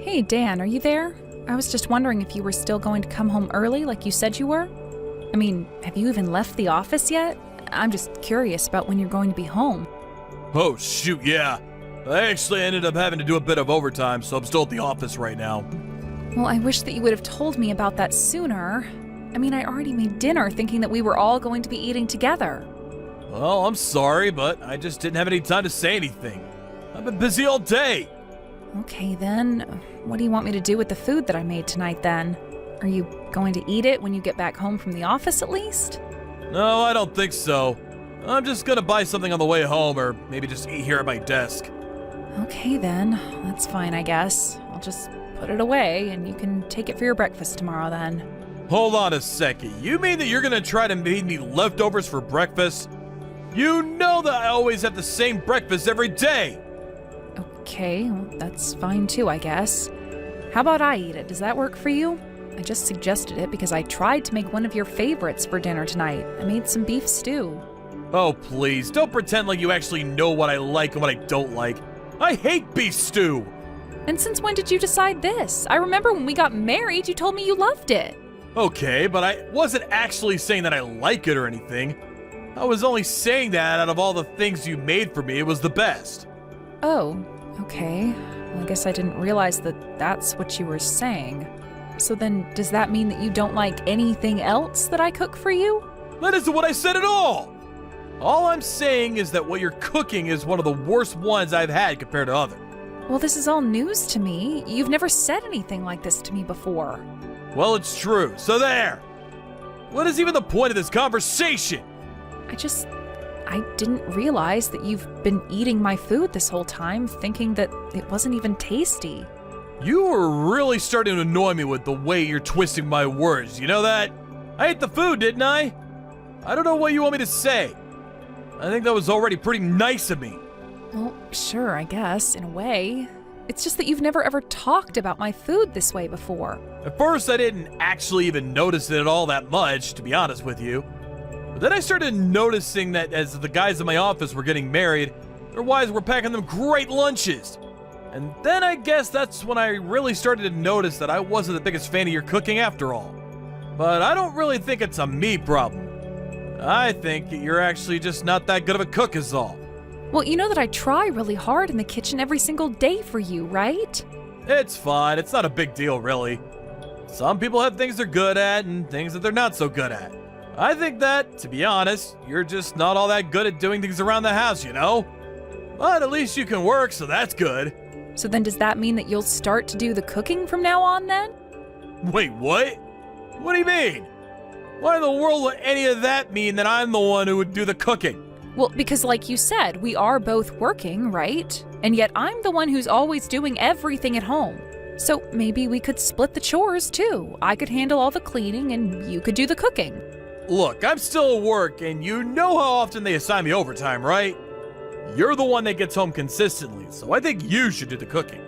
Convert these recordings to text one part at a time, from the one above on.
Hey, Dan, are you there? I was just wondering if you were still going to come home early like you said you were? I mean, have you even left the office yet? I'm just curious about when you're going to be home. Oh, shoot, yeah. I actually ended up having to do a bit of overtime, so I'm still at the office right now. Well, I wish that you would have told me about that sooner. I mean, I already made dinner thinking that we were all going to be eating together. Well, I'm sorry, but I just didn't have any time to say anything. I've been busy all day. Okay, then. What do you want me to do with the food that I made tonight, then? Are you going to eat it when you get back home from the office, at least? No, I don't think so. I'm just gonna buy something on the way home, or maybe just eat here at my desk. Okay, then. That's fine, I guess. I'll just put it away, and you can take it for your breakfast tomorrow, then. Hold on a second. You mean that you're gonna try to make me leftovers for breakfast? You know that I always have the same breakfast every day. Okay, well, that's fine too, I guess. How about I eat it? Does that work for you? I just suggested it because I tried to make one of your favorites for dinner tonight. I made some beef stew. Oh, please, don't pretend like you actually know what I like and what I don't like. I hate beef stew. And since when did you decide this? I remember when we got married, you told me you loved it. Okay, but I wasn't actually saying that I like it or anything. I was only saying that out of all the things you made for me, it was the best. Oh, okay. Well, I guess I didn't realize that that's what you were saying. So then, does that mean that you don't like anything else that I cook for you? That isn't what I said at all! All I'm saying is that what you're cooking is one of the worst ones I've had compared to others. Well, this is all news to me. You've never said anything like this to me before. Well, it's true, so there! What is even the point of this conversation? I didn't realize that you've been eating my food this whole time, thinking that it wasn't even tasty. You were really starting to annoy me with the way you're twisting my words, you know that? I ate the food, didn't I? I don't know what you want me to say. I think that was already pretty nice of me. Well, sure, I guess, in a way. It's just that you've never ever talked about my food this way before. At first, I didn't actually even notice it all that much, to be honest with you. But then I started noticing that as the guys in my office were getting married, their wives were packing them great lunches. And then I guess that's when I really started to notice that I wasn't the biggest fan of your cooking after all. But I don't really think it's a me problem. I think you're actually just not that good of a cook is all. Well, you know that I try really hard in the kitchen every single day for you, right? It's fine. It's not a big deal, really. Some people have things they're good at and things that they're not so good at. I think that, to be honest, you're just not all that good at doing things around the house, you know? But at least you can work, so that's good. So then does that mean that you'll start to do the cooking from now on, then? Wait, what? What do you mean? Why in the world would any of that mean that I'm the one who would do the cooking? Well, because like you said, we are both working, right? And yet I'm the one who's always doing everything at home. So maybe we could split the chores, too. I could handle all the cleaning and you could do the cooking. Look, I'm still at work, and you know how often they assign me overtime, right? You're the one that gets home consistently, so I think you should do the cooking.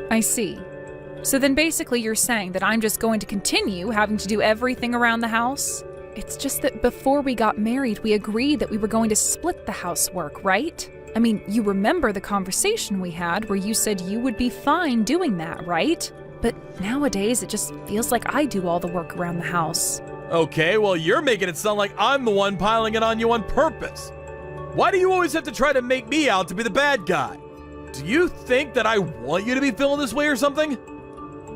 I see. So then basically you're saying that I'm just going to continue having to do everything around the house? It's just that before we got married, we agreed that we were going to split the housework, right? I mean, you remember the conversation we had where you said you would be fine doing that, right? But nowadays, it just feels like I do all the work around the house. Okay, well, you're making it sound like I'm the one piling it on you on purpose. Why do you always have to try to make me out to be the bad guy? Do you think that I want you to be feeling this way or something?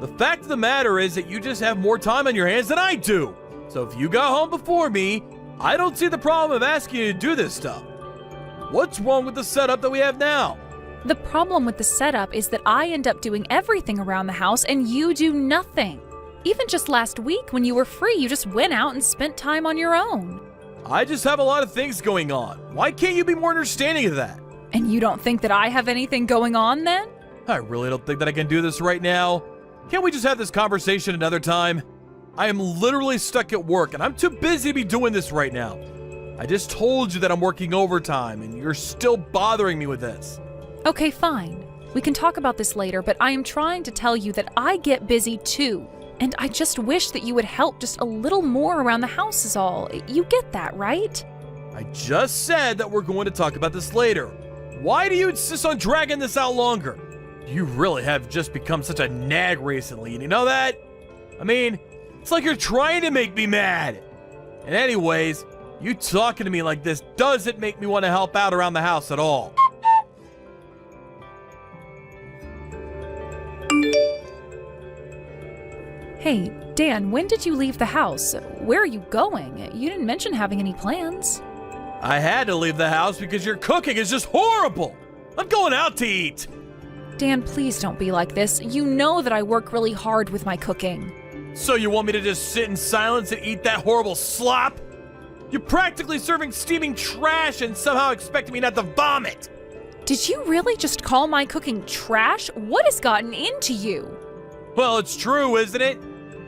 The fact of the matter is that you just have more time on your hands than I do. So if you got home before me, I don't see the problem of asking you to do this stuff. What's wrong with the setup that we have now? The problem with the setup is that I end up doing everything around the house and you do nothing. Even just last week when you were free, you just went out and spent time on your own. I just have a lot of things going on. Why can't you be more understanding of that? And you don't think that I have anything going on then? I really don't think that I can do this right now. Can't we just have this conversation another time? I am literally stuck at work and I'm too busy to be doing this right now. I just told you that I'm working overtime and you're still bothering me with this. Okay, fine. We can talk about this later, but I am trying to tell you that I get busy too. And I just wish that you would help just a little more around the house is all. You get that, right? I just said that we're going to talk about this later. Why do you insist on dragging this out longer? You really have just become such a nag recently, and you know that? I mean, it's like you're trying to make me mad. And anyways, you talking to me like this doesn't make me want to help out around the house at all. Hey, Dan, when did you leave the house? Where are you going? You didn't mention having any plans. I had to leave the house because your cooking is just horrible. I'm going out to eat. Dan, please don't be like this. You know that I work really hard with my cooking. So you want me to just sit in silence and eat that horrible slop? You're practically serving steaming trash and somehow expecting me not to vomit. Did you really just call my cooking trash? What has gotten into you? Well, it's true, isn't it?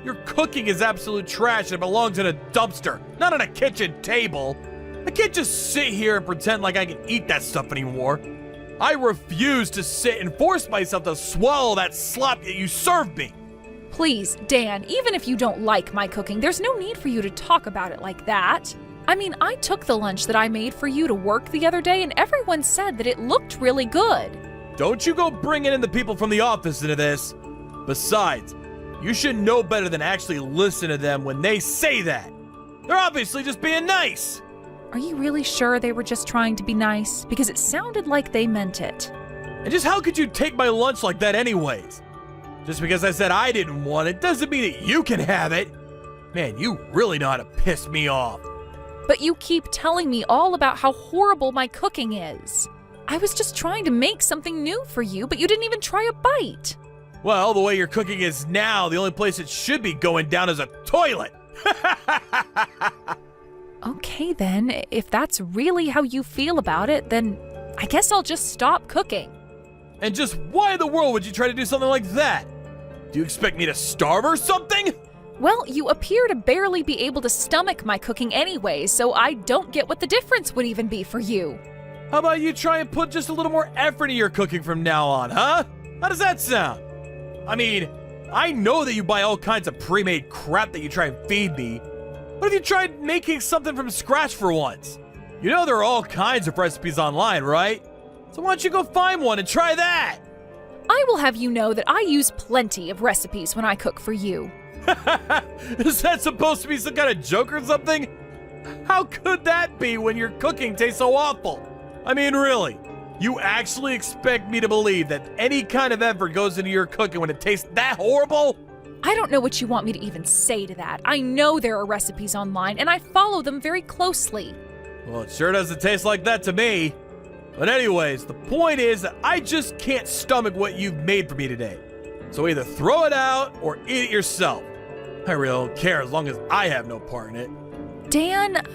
Your cooking is absolute trash and it belongs in a dumpster, not on a kitchen table. I can't just sit here and pretend like I can eat that stuff anymore. I refuse to sit and force myself to swallow that slop that you served me. Please, Dan, even if you don't like my cooking, there's no need for you to talk about it like that. I mean, I took the lunch that I made for you to work the other day and everyone said that it looked really good. Don't you go bringing in the people from the office into this. Besides, you should know better than actually listen to them when they say that. They're obviously just being nice. Are you really sure they were just trying to be nice? Because it sounded like they meant it. And just how could you take my lunch like that anyways? Just because I said I didn't want it doesn't mean that you can have it. Man, you really know how to piss me off. But you keep telling me all about how horrible my cooking is. I was just trying to make something new for you, but you didn't even try a bite. Well, the way your cooking is now, the only place it should be going down is a toilet. Okay then, if that's really how you feel about it, then I guess I'll just stop cooking. And just why in the world would you try to do something like that? Do you expect me to starve or something? Well, you appear to barely be able to stomach my cooking anyway, so I don't get what the difference would even be for you. How about you try and put just a little more effort into your cooking from now on, huh? How does that sound? I mean, I know that you buy all kinds of pre-made crap that you try and feed me. What if you tried making something from scratch for once? You know there are all kinds of recipes online, right? So why don't you go find one and try that? I will have you know that I use plenty of recipes when I cook for you. Is that supposed to be some kind of joke or something? How could that be when your cooking tastes so awful? I mean, really, you actually expect me to believe that any kind of effort goes into your cooking when it tastes that horrible? I don't know what you want me to even say to that. I know there are recipes online, and I follow them very closely. Well, it sure doesn't taste like that to me. But anyways, the point is that I just can't stomach what you've made for me today. So either throw it out or eat it yourself. I really don't care as long as I have no part in it. Dan,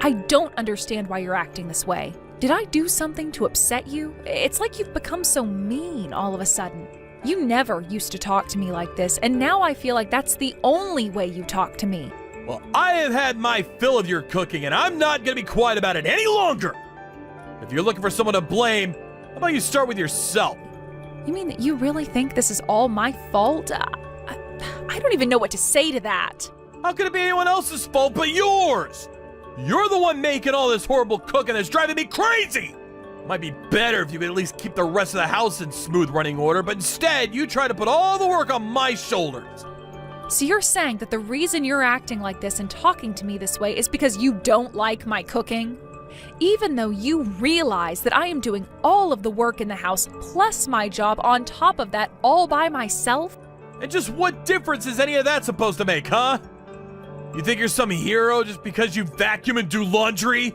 I don't understand why you're acting this way. Did I do something to upset you? It's like you've become so mean all of a sudden. You never used to talk to me like this, and now I feel like that's the only way you talk to me. Well, I have had my fill of your cooking, and I'm not going to be quiet about it any longer. If you're looking for someone to blame, how about you start with yourself? You mean that you really think this is all my fault? I don't even know what to say to that. How could it be anyone else's fault but yours? You're the one making all this horrible cooking that's driving me crazy! Might be better if you could at least keep the rest of the house in smooth running order, but instead you try to put all the work on my shoulders. So you're saying that the reason you're acting like this and talking to me this way is because you don't like my cooking? Even though you realize that I am doing all of the work in the house plus my job on top of that all by myself? And just what difference is any of that supposed to make, huh? You think you're some hero just because you vacuum and do laundry?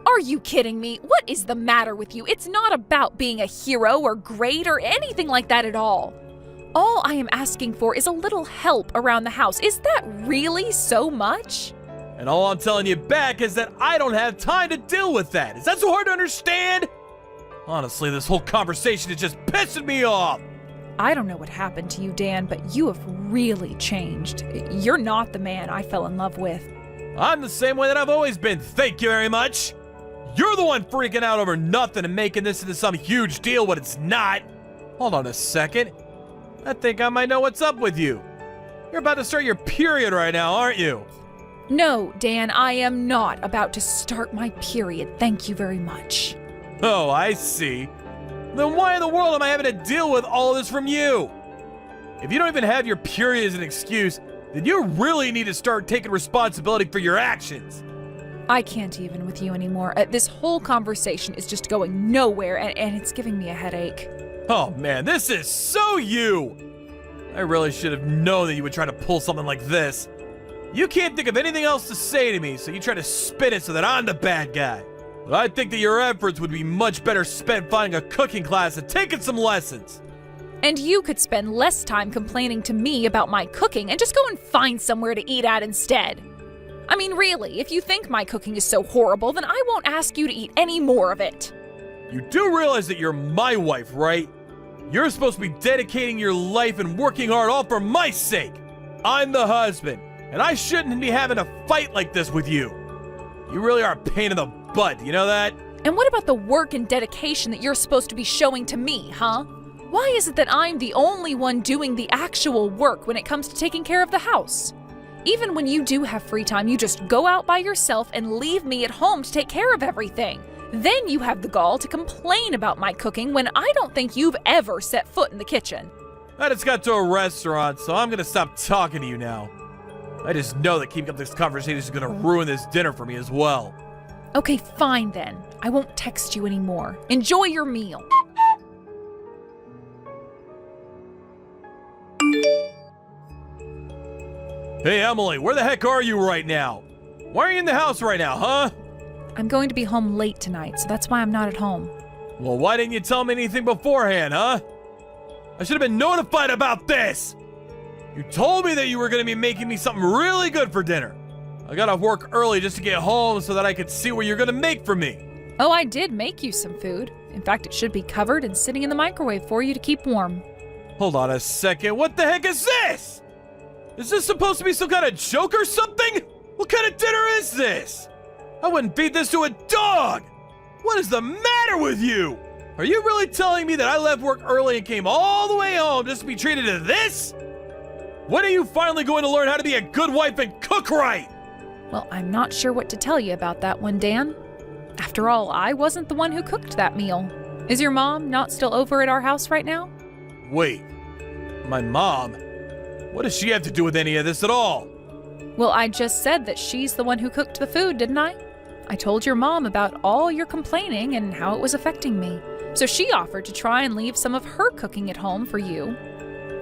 Are you kidding me? What is the matter with you? It's not about being a hero or great or anything like that at all. All I am asking for is a little help around the house. Is that really so much? And all I'm telling you back is that I don't have time to deal with that. Is that so hard to understand? Honestly, this whole conversation is just pissing me off. I don't know what happened to you, Dan, but you have really changed. You're not the man I fell in love with. I'm the same way that I've always been, thank you very much. You're the one freaking out over nothing and making this into some huge deal when it's not. Hold on a second. I think I might know what's up with you. You're about to start your period right now, aren't you? No, Dan, I am not about to start my period. Thank you very much. Oh, I see. then why in the world am I having to deal with all this from you? If you don't even have your period as an excuse, then you really need to start taking responsibility for your actions. I can't even with you anymore. This whole conversation is just going nowhere, and it's giving me a headache. Oh man, this is so you! I really should have known that you would try to pull something like this. You can't think of anything else to say to me, so you try to spin it so that I'm the bad guy. But I think that your efforts would be much better spent finding a cooking class and taking some lessons. And you could spend less time complaining to me about my cooking and just go and find somewhere to eat at instead. I mean, really, if you think my cooking is so horrible, then I won't ask you to eat any more of it. You do realize that you're my wife, right? You're supposed to be dedicating your life and working hard all for my sake. I'm the husband, and I shouldn't be having a fight like this with you. You really are a pain in the butt, you know that? And what about the work and dedication that you're supposed to be showing to me, huh? Why is it that I'm the only one doing the actual work when it comes to taking care of the house? Even when you do have free time, you just go out by yourself and leave me at home to take care of everything. Then you have the gall to complain about my cooking when I don't think you've ever set foot in the kitchen. I just got to a restaurant, so I'm gonna stop talking to you now. I just know that keeping up this conversation is gonna ruin this dinner for me as well. Okay, fine then. I won't text you anymore. Enjoy your meal. Hey Emily, where the heck are you right now? Why are you in the house right now, huh? I'm going to be home late tonight, so that's why I'm not at home. Well, why didn't you tell me anything beforehand, huh? I should have been notified about this! You told me that you were going to be making me something really good for dinner. I got off work early just to get home so that I could see what you're going to make for me. Oh, I did make you some food. In fact, it should be covered and sitting in the microwave for you to keep warm. Hold on a second, what the heck is this? Is this supposed to be some kind of joke or something? What kind of dinner is this? I wouldn't feed this to a dog! What is the matter with you? Are you really telling me that I left work early and came all the way home just to be treated to this? When are you finally going to learn how to be a good wife and cook right? Well, I'm not sure what to tell you about that one, Dan. After all, I wasn't the one who cooked that meal. Is your mom not still over at our house right now? Wait, my mom? What does she have to do with any of this at all? Well, I just said that she's the one who cooked the food, didn't I? I told your mom about all your complaining and how it was affecting me. So she offered to try and leave some of her cooking at home for you.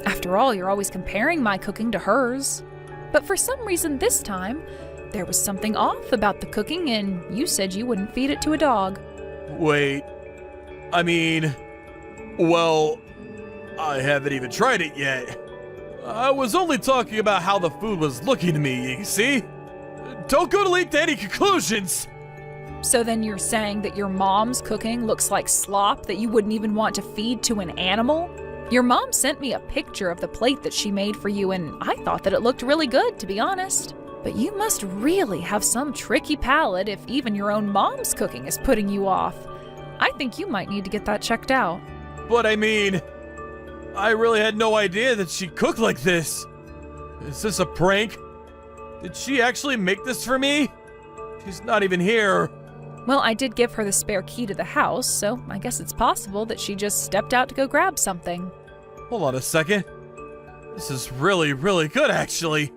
After all, you're always comparing my cooking to hers. But for some reason this time, there was something off about the cooking and you said you wouldn't feed it to a dog. Wait, I mean, well, I haven't even tried it yet. I was only talking about how the food was looking to me, you see? Don't go to leap to any conclusions! So then you're saying that your mom's cooking looks like slop that you wouldn't even want to feed to an animal? Your mom sent me a picture of the plate that she made for you, and I thought that it looked really good, to be honest. But you must really have some tricky palate if even your own mom's cooking is putting you off. I think you might need to get that checked out. But I mean, I really had no idea that she cooked like this. Is this a prank? Did she actually make this for me? She's not even here. Well, I did give her the spare key to the house, so I guess it's possible that she just stepped out to go grab something. Hold on a second. This is really, really good, actually.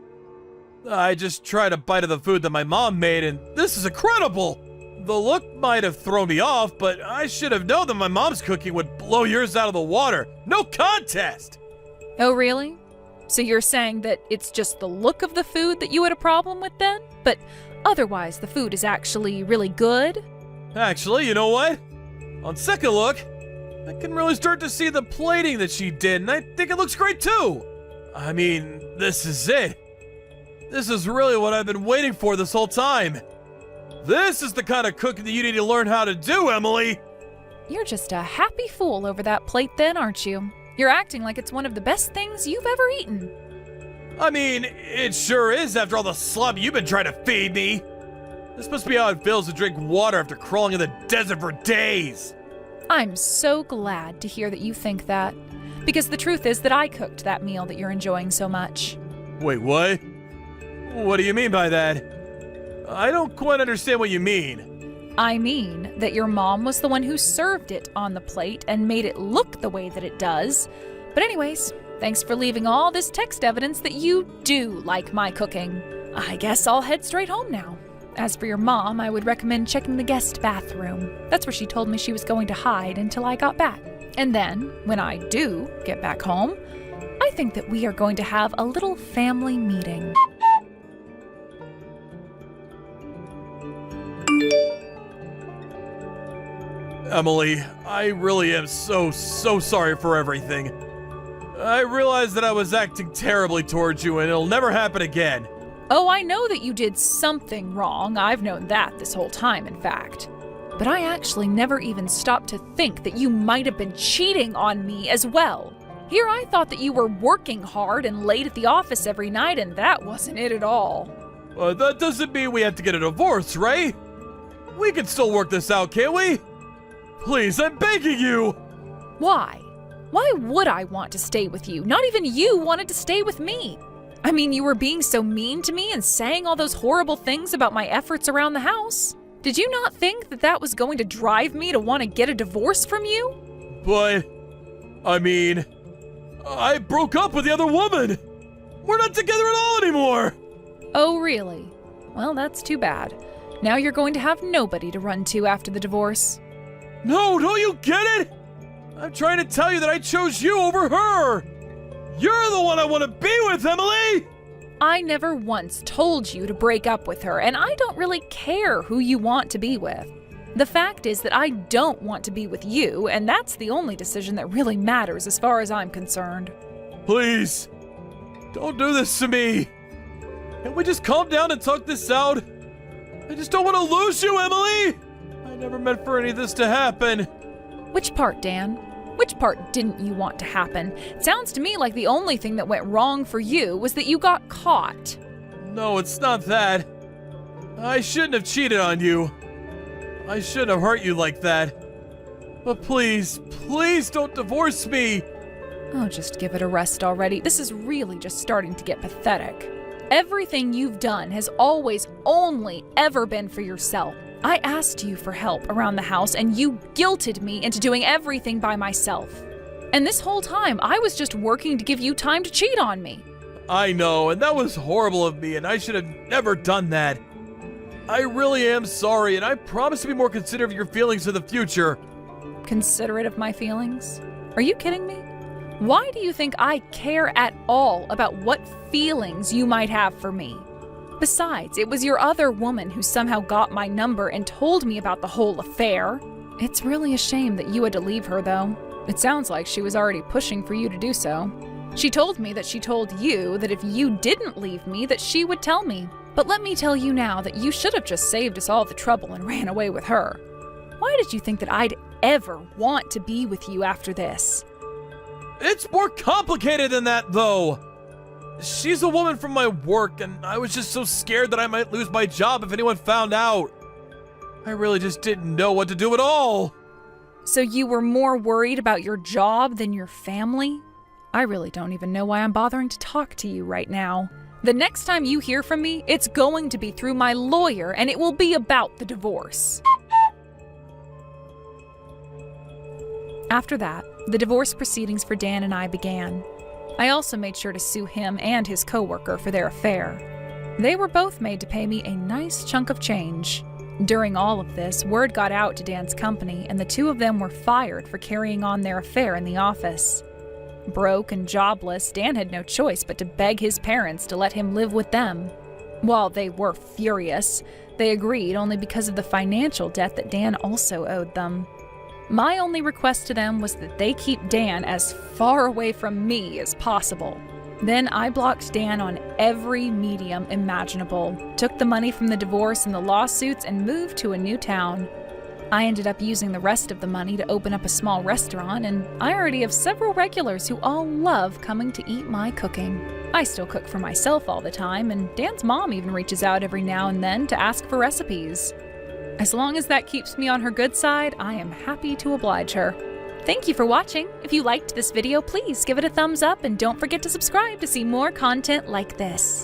I just tried a bite of the food that my mom made, and this is incredible! The look might have thrown me off, but I should have known that my mom's cooking would blow yours out of the water. No contest! Oh, really? So you're saying that it's just the look of the food that you had a problem with then? But otherwise, the food is actually really good? Actually, you know what? On second look, I can really start to see the plating that she did, and I think it looks great too. I mean, this is it. This is really what I've been waiting for this whole time. This is the kind of cooking that you need to learn how to do, Emily. You're just a happy fool over that plate then, aren't you? You're acting like it's one of the best things you've ever eaten. I mean, it sure is after all the slop you've been trying to feed me. This must be how it feels to drink water after crawling in the desert for days. I'm so glad to hear that you think that. Because the truth is that I cooked that meal that you're enjoying so much. Wait, what? What do you mean by that? I don't quite understand what you mean. I mean that your mom was the one who served it on the plate and made it look the way that it does. But anyways, thanks for leaving all this text evidence that you do like my cooking. I guess I'll head straight home now. As for your mom, I would recommend checking the guest bathroom. That's where she told me she was going to hide until I got back. And then, when I do get back home, I think that we are going to have a little family meeting. Emily, I really am so sorry for everything. I realize that I was acting terribly towards you and it'll never happen again. Oh, I know that you did something wrong. I've known that this whole time, in fact. But I actually never even stopped to think that you might have been cheating on me as well. Here I thought that you were working hard and late at the office every night, and that wasn't it at all. That doesn't mean we have to get a divorce, right? We can still work this out, can't we? Please, I'm begging you! Why? Why would I want to stay with you? Not even you wanted to stay with me. I mean, you were being so mean to me and saying all those horrible things about my efforts around the house. Did you not think that that was going to drive me to want to get a divorce from you? But, I mean, I broke up with the other woman. We're not together at all anymore. Oh, really? Well, that's too bad. Now you're going to have nobody to run to after the divorce. No, don't you get it? I'm trying to tell you that I chose you over her. You're the one I want to be with, Emily! I never once told you to break up with her, and I don't really care who you want to be with. The fact is that I don't want to be with you, and that's the only decision that really matters as far as I'm concerned. Please, don't do this to me. Can't we just calm down and talk this out? I just don't want to lose you, Emily! I never meant for any of this to happen. Which part, Dan? Which part didn't you want to happen? It sounds to me like the only thing that went wrong for you was that you got caught. No, it's not that. I shouldn't have cheated on you. I shouldn't have hurt you like that. But please, please don't divorce me. Oh, just give it a rest already. This is really just starting to get pathetic. Everything you've done has always only ever been for yourself. I asked you for help around the house and you guilted me into doing everything by myself. And this whole time, I was just working to give you time to cheat on me. I know, and that was horrible of me, and I should have never done that. I really am sorry, and I promise to be more considerate of your feelings in the future. Considerate of my feelings? Are you kidding me? Why do you think I care at all about what feelings you might have for me? Besides, it was your other woman who somehow got my number and told me about the whole affair. It's really a shame that you had to leave her, though. It sounds like she was already pushing for you to do so. She told me that she told you that if you didn't leave me, that she would tell me. But let me tell you now that you should have just saved us all the trouble and ran away with her. Why did you think that I'd ever want to be with you after this? It's more complicated than that, though. She's a woman from my work, and I was just so scared that I might lose my job if anyone found out. I really just didn't know what to do at all. So you were more worried about your job than your family? I really don't even know why I'm bothering to talk to you right now. The next time you hear from me, it's going to be through my lawyer, and it will be about the divorce. After that, the divorce proceedings for Dan and I began. I also made sure to sue him and his coworker for their affair. They were both made to pay me a nice chunk of change. During all of this, word got out to Dan's company, and the two of them were fired for carrying on their affair in the office. Broke and jobless, Dan had no choice but to beg his parents to let him live with them. While they were furious, they agreed only because of the financial debt that Dan also owed them. My only request to them was that they keep Dan as far away from me as possible. Then I blocked Dan on every medium imaginable, took the money from the divorce and the lawsuits, and moved to a new town. I ended up using the rest of the money to open up a small restaurant, and I already have several regulars who all love coming to eat my cooking. I still cook for myself all the time, and Dan's mom even reaches out every now and then to ask for recipes. As long as that keeps me on her good side, I am happy to oblige her. Thank you for watching. If you liked this video, please give it a thumbs up and don't forget to subscribe to see more content like this.